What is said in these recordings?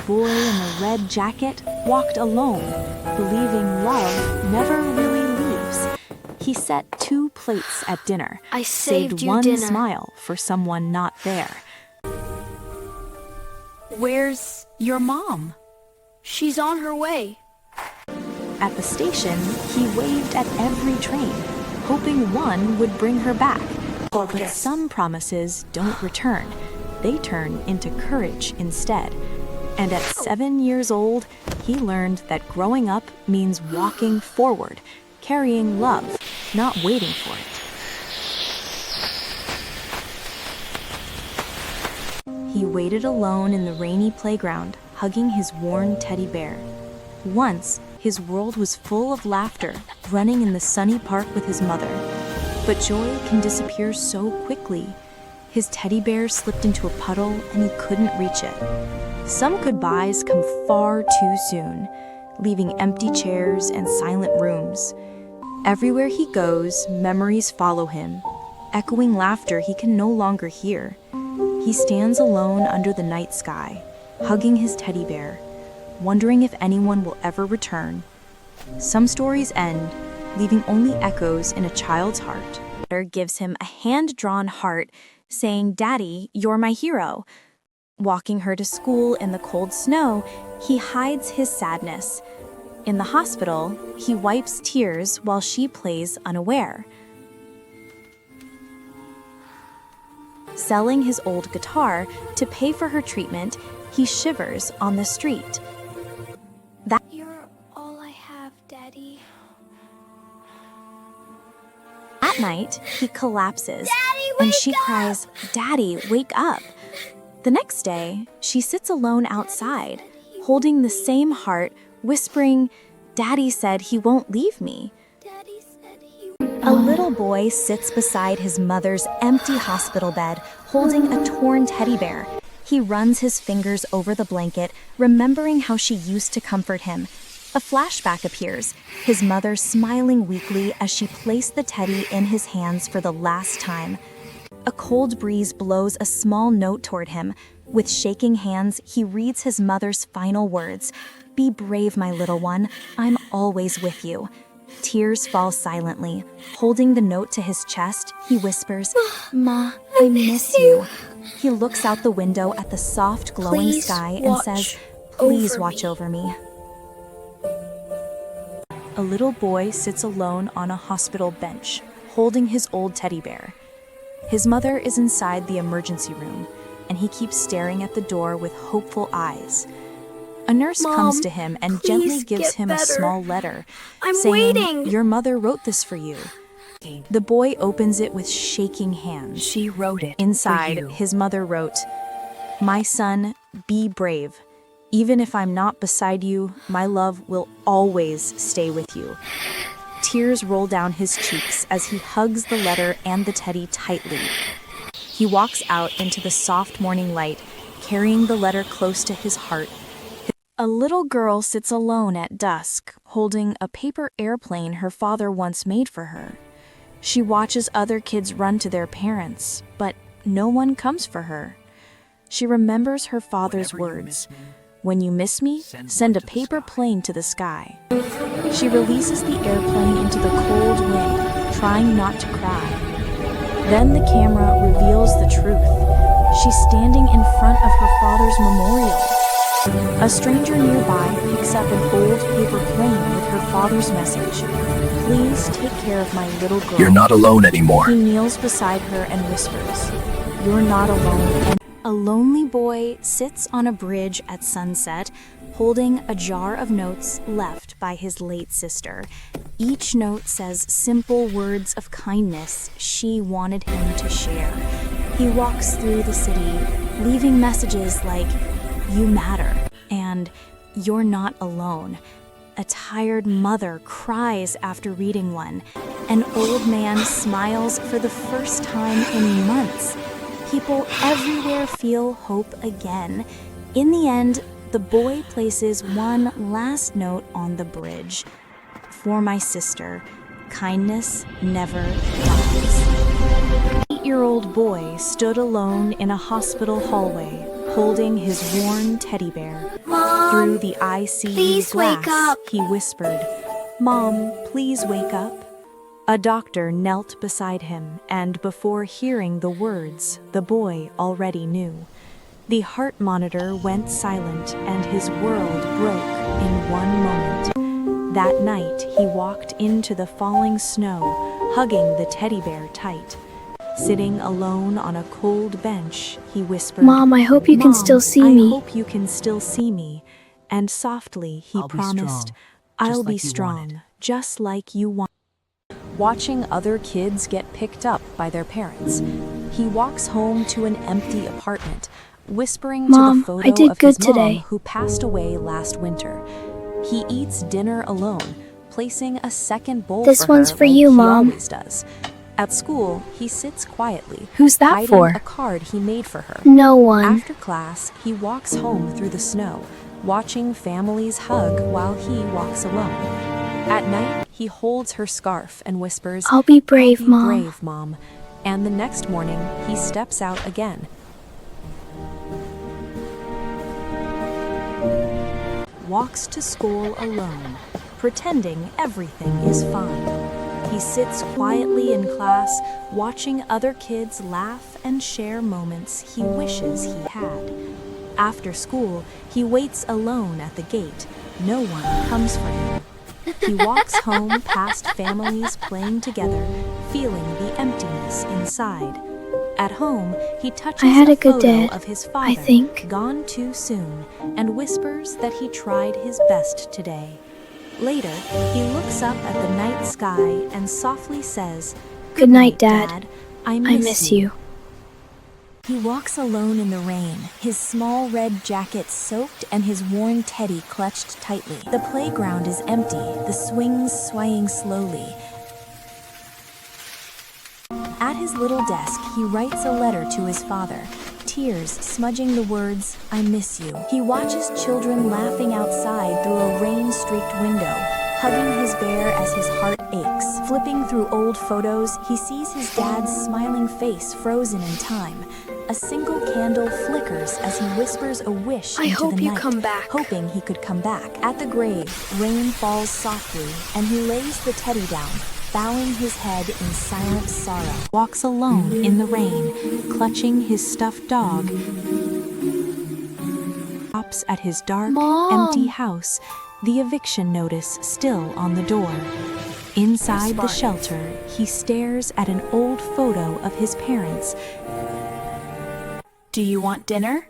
boy in the red jacket walked alone, believing love never really leaves. He set 2 plates at dinner, I saved you one dinner. smile for someone not there. Where's Your mom? She's on her way. At the station, he waved at every train, hoping one would bring her back. But some promises don't return. They turn into courage instead. And at 7 years old, he learned that growing up means walking forward, carrying love, not waiting for it. He waited alone in the rainy playground, hugging his worn teddy bear. Once, his world was full of laughter, running in the sunny park with his mother. But joy can disappear so quickly. His teddy bear slipped into a puddle and he couldn't reach it. Some goodbyes come far too soon, leaving empty chairs and silent rooms. Everywhere he goes, memories follow him, echoing laughter he can no longer hear. He stands alone under the night sky, hugging his teddy bear, wondering if anyone will ever return. Some stories end, leaving only echoes in a child's heart. Mother gives him a hand-drawn heart, saying, "Daddy, you're my hero." Walking her to school in the cold snow, he hides his sadness. In the hospital, he wipes tears while she plays unaware. Selling his old guitar to pay for her treatment, he shivers on the street. You're all I have, Daddy. At night, he collapses, Daddy, and wake she up! cries, "Daddy, wake up." The next day, she sits alone outside, holding the same heart, whispering, "Daddy said he won't leave me." Daddy said he A little boy sits beside his mother's empty hospital bed, holding a torn teddy bear. He runs his fingers over the blanket, remembering how she used to comfort him. A flashback appears, his mother smiling weakly as she placed the teddy in his hands for the last time. A cold breeze blows a small note toward him. With shaking hands, he reads his mother's final words, "Be brave, my little one. I'm always with you." Tears fall silently. Holding the note to his chest, he whispers, "Ma, I miss you." He looks out the window at the soft, glowing Please sky and watch says, "Please over watch me." over me." A little boy sits alone on a hospital bench, holding his old teddy bear. His mother is inside the emergency room, and he keeps staring at the door with hopeful eyes. A nurse Mom, comes to him and gently please gives get him a better. small letter, I'm saying, waiting. "Your mother wrote this for you." The boy opens it with shaking hands. She wrote it Inside, for you. his mother wrote, "My son, be brave. Even if I'm not beside you, my love will always stay with you." Tears roll down his cheeks as he hugs the letter and the teddy tightly. He walks out into the soft morning light, carrying the letter close to his heart. A little girl sits alone at dusk, holding a paper airplane her father once made for her. She watches other kids run to their parents, but no one comes for her. She remembers her father's words, "When you miss me, send a paper plane to the sky." She releases the airplane into the cold wind, trying not to cry. Then the camera reveals the truth. She's standing in front of her father's memorial. A stranger nearby picks up an old paper plane with her father's message, "Please take care of my little girl." You're not alone anymore. He kneels beside her and whispers, "You're not alone." And a lonely boy sits on a bridge at sunset, holding a jar of notes left by his late sister. Each note says simple words of kindness she wanted him to share. He walks through the city, leaving messages like, "You matter," and "You're not alone." A tired mother cries after reading one. An old man smiles for the first time in months. People everywhere feel hope again. In the end, the boy places one last note on the bridge. "For my sister, kindness never dies." An 8-year-old boy stood alone in a hospital hallway, holding his worn teddy bear. Through the ICU please glass, wake up. he whispered, "Mom, please wake up." A doctor knelt beside him, and before hearing the words, the boy already knew. The heart monitor went silent, and his world broke in one moment. That night, he walked into the falling snow, hugging the teddy bear tight. Sitting alone on a cold bench, he whispered, Mom, I hope you can still see I me. hope you can still see me." And softly, he I'll be promised, strong, "I'll just be like you strong, wanted." just like you want." Watching other kids get picked up by their parents, he walks home to an empty apartment, whispering Mom, to the photo I did of his good mom today. who passed away last winter. He eats dinner alone, placing a second bowl This for one's her for like you, he Mom. always does. At school, he sits quietly, Who's that hiding for? a card he made for her. No one. After class, he walks home through the snow, watching families hug while he walks alone. At night, he holds her scarf and whispers, I'll be brave, "I'll be Mom." brave, Mom." And the next morning, he steps out again. Walks to school alone, pretending everything is fine. He sits quietly in class, watching other kids laugh and share moments he wishes he had. After school, he waits alone at the gate. No one comes for him. He walks home past families playing together, feeling the emptiness inside. At home, he touches I had a good photo day, of his I father, think. gone too soon, and whispers that he tried his best today. Later, he looks up at the night sky and softly says, Good night, Dad. I I miss you. He walks alone in the rain, his small red jacket soaked and his worn teddy clutched tightly. The playground is empty, the swings swaying slowly. At his little desk, he writes a letter to his father, tears smudging the words, "I miss you." He watches children laughing outside through a rain-streaked window, hugging his bear as his heart aches. Flipping through old photos, he sees his dad's smiling face frozen in time. A single candle flickers as he whispers a wish I into hope the you night, come back. hoping he could come back. At the grave, rain falls softly, and he lays the teddy down, bowing his head in silent sorrow. Walks alone in the rain, clutching his stuffed dog. Stops at his dark, Mom! empty house, the eviction notice still on the door. Inside the shelter, he stares at an old photo of his parents. "Do you want dinner?"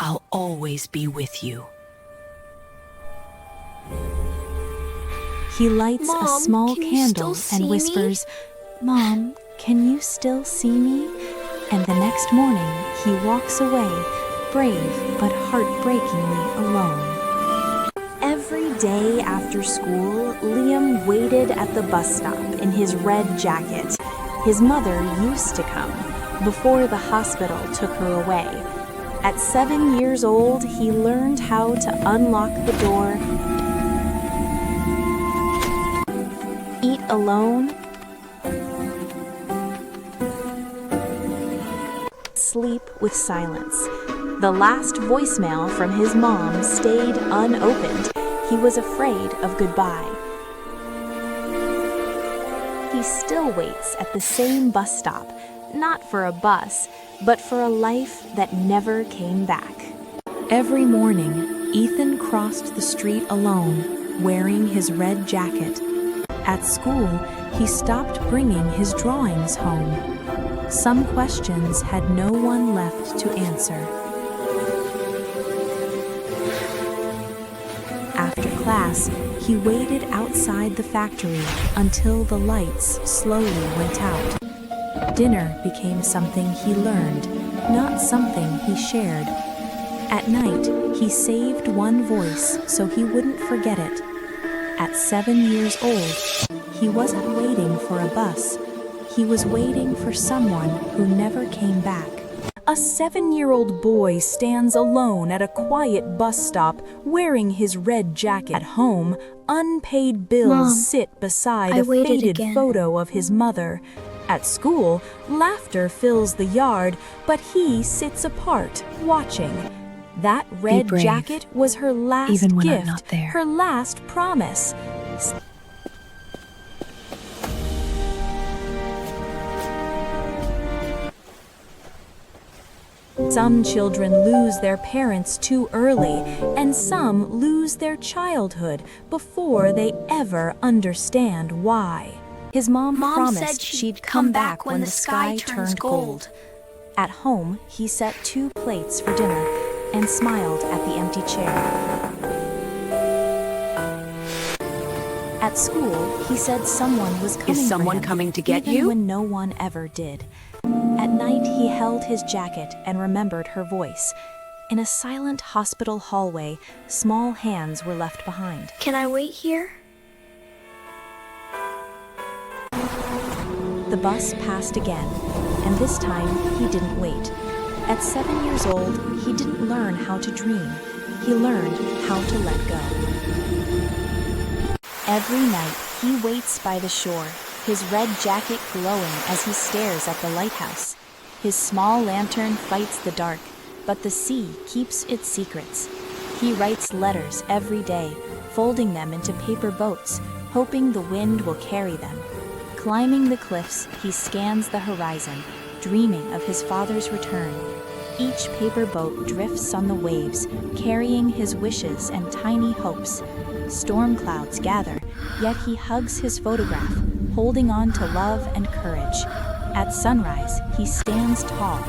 I'll always be with you. He lights a Mom, small can you candle still and see me? whispers, "Mom, can you still see me?" And the next morning, he walks away, brave but heartbreakingly alone. Every day after school, Liam waited at the bus stop in his red jacket. His mother used to come, before the hospital took her away. At 7 years old, he learned how to unlock the door, eat alone, sleep with silence. The last voicemail from his mom stayed unopened. He was afraid of goodbye. He still waits at the same bus stop, not for a bus, but for a life that never came back. Every morning, Ethan crossed the street alone, wearing his red jacket. At school, he stopped bringing his drawings home. Some questions had no one left to answer. After class, he waited outside the factory until the lights slowly went out. Dinner became something he learned, not something he shared. At night, he saved one voice so he wouldn't forget it. At 7 years old, he wasn't waiting for a bus. He was waiting for someone who never came back. A 7-year-old boy stands alone at a quiet bus stop, wearing his red jacket. At home, unpaid bills Mom, sit beside I a waited faded again. photo of his mother. At school, laughter fills the yard, but he sits apart, watching. That red brave, jacket was her last even when I'm gift, not there. her last promise. Some children lose their parents too early, and some lose their childhood before they ever understand why. His mom promised said she'd come back when the sky turned gold. At home, he set 2 plates for dinner and smiled at the empty chair. At school, he said someone was coming Is someone for him, coming to get even you? when no one ever did. At night, he held his jacket and remembered her voice. In a silent hospital hallway, small hands were left behind. Can I wait here? The bus passed again, and this time he didn't wait. At 7 years old, he didn't learn how to dream. He learned how to let go. Every night, he waits by the shore, his red jacket glowing as he stares at the lighthouse. His small lantern fights the dark, but the sea keeps its secrets. He writes letters every day, folding them into paper boats, hoping the wind will carry them. Climbing the cliffs, he scans the horizon, dreaming of his father's return. Each paper boat drifts on the waves, carrying his wishes and tiny hopes. Storm clouds gather, yet he hugs his photograph, holding on to love and courage. At sunrise, he stands tall,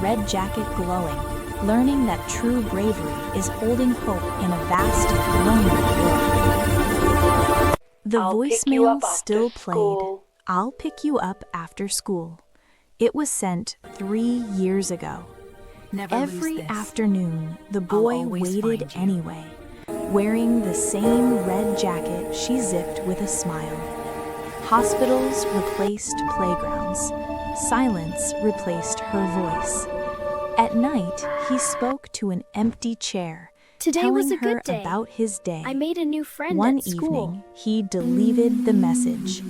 red jacket glowing, learning that true bravery is holding hope in a vast, lonely world. The voicemail still played. I'll pick you up after school. It was sent 3 years ago. Never Every lose this. afternoon, the boy always waited find you. anyway. Wearing the same red jacket she zipped with a smile. Hospitals replaced playgrounds. Silence replaced her voice. At night, he spoke to an empty chair, Today telling was a her good day. about his day. I made a new friend One at school. evening, he deleted the message.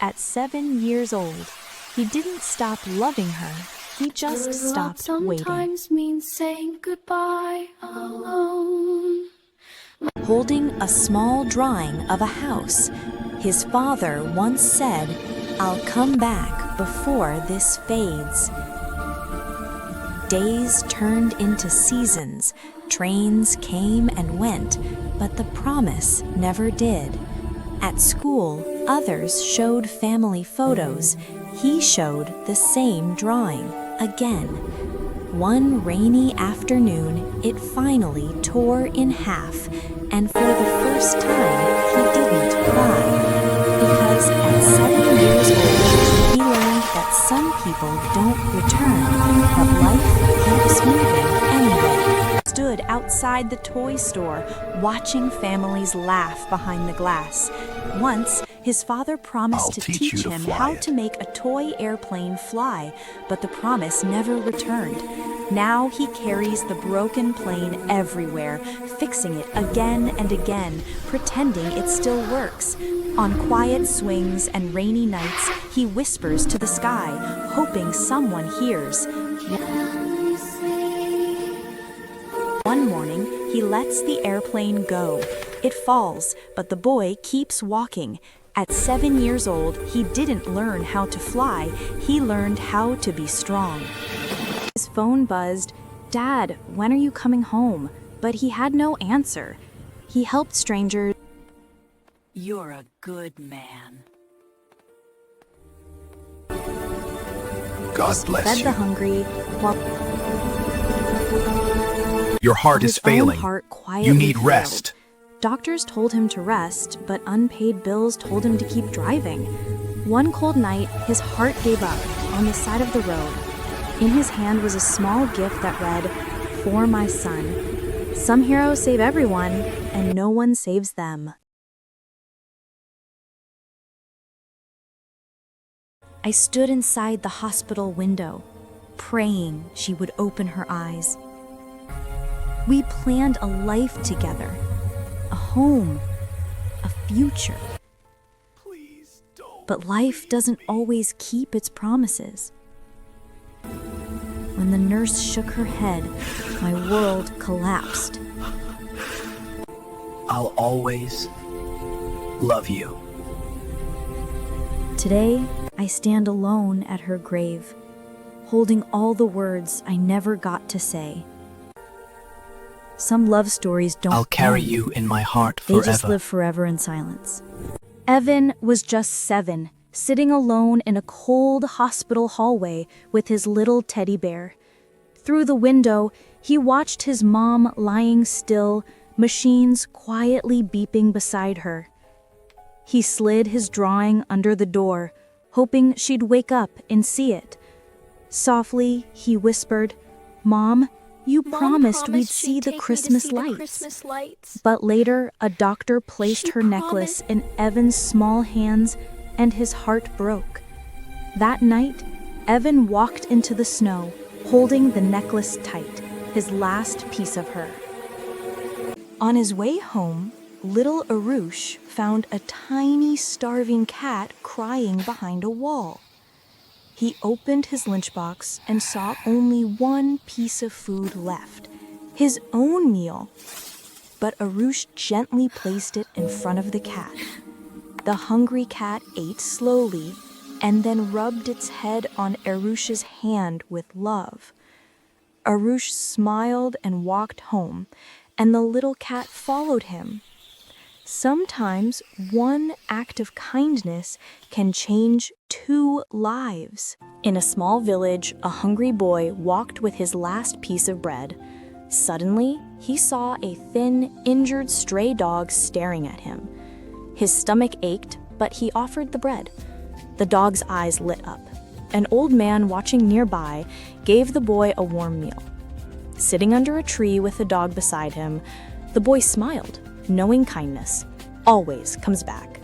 At 7 years old, he didn't stop loving her. He just stopped waiting. Sometimes means saying goodbye alone. Holding a small drawing of a house, his father once said, "I'll come back before this fades." Days turned into seasons, trains came and went, but the promise never did. At school, others showed family photos. He showed the same drawing again. One rainy afternoon, it finally tore in half, and for the first time, he didn't cry. Because at 7 years old, he learned that some people don't return, but life keeps moving anyway. Stood outside the toy store, watching families laugh behind the glass. Once, his father promised I'll to teach teach you to him fly how it. to make a toy airplane fly, but the promise never returned. Now he carries the broken plane everywhere, fixing it again and again, pretending it still works. On quiet swings and rainy nights, he whispers to the sky, hoping someone hears. One morning, he lets the airplane go. It falls, but the boy keeps walking. At 7 years old, he didn't learn how to fly. He learned how to be strong. His phone buzzed. "Dad, when are you coming home?" But he had no answer. He helped strangers. You're a good man. God bless Fed you. the hungry, while Your heart is his own failing. heart quietly You need failed. rest. Doctors told him to rest, but unpaid bills told him to keep driving. One cold night, his heart gave up on the side of the road. In his hand was a small gift that read, "For my son. Some heroes save everyone, and no one saves them." I stood inside the hospital window, praying she would open her eyes. We planned a life together, a home, a future. Please don't. But life doesn't always keep its promises. When the nurse shook her head, my world collapsed. I'll always love you. Today, I stand alone at her grave, holding all the words I never got to say. Some love stories don't I'll carry end. you in my heart They just forever. live forever in silence. Evan was just 7, sitting alone in a cold hospital hallway with his little teddy bear. Through the window, he watched his mom lying still, machines quietly beeping beside her. He slid his drawing under the door, hoping she'd wake up and see it. Softly, he whispered, "Mom, you promised we'd see the Christmas lights." But later, a doctor placed her necklace in Evan's small hands, and his heart broke. That night, Evan walked into the snow, holding the necklace tight, his last piece of her. On his way home, little Arush found a tiny starving cat crying behind a wall. He opened his lunchbox and saw only one piece of food left, his own meal. But Arush gently placed it in front of the cat. The hungry cat ate slowly and then rubbed its head on Arush's hand with love. Arush smiled and walked home, and the little cat followed him. Sometimes one act of kindness can change 2 lives. In a small village, a hungry boy walked with his last piece of bread. Suddenly, he saw a thin, injured stray dog staring at him. His stomach ached, but he offered the bread. The dog's eyes lit up. An old man watching nearby gave the boy a warm meal. Sitting under a tree with the dog beside him, the boy smiled, knowing kindness always comes back.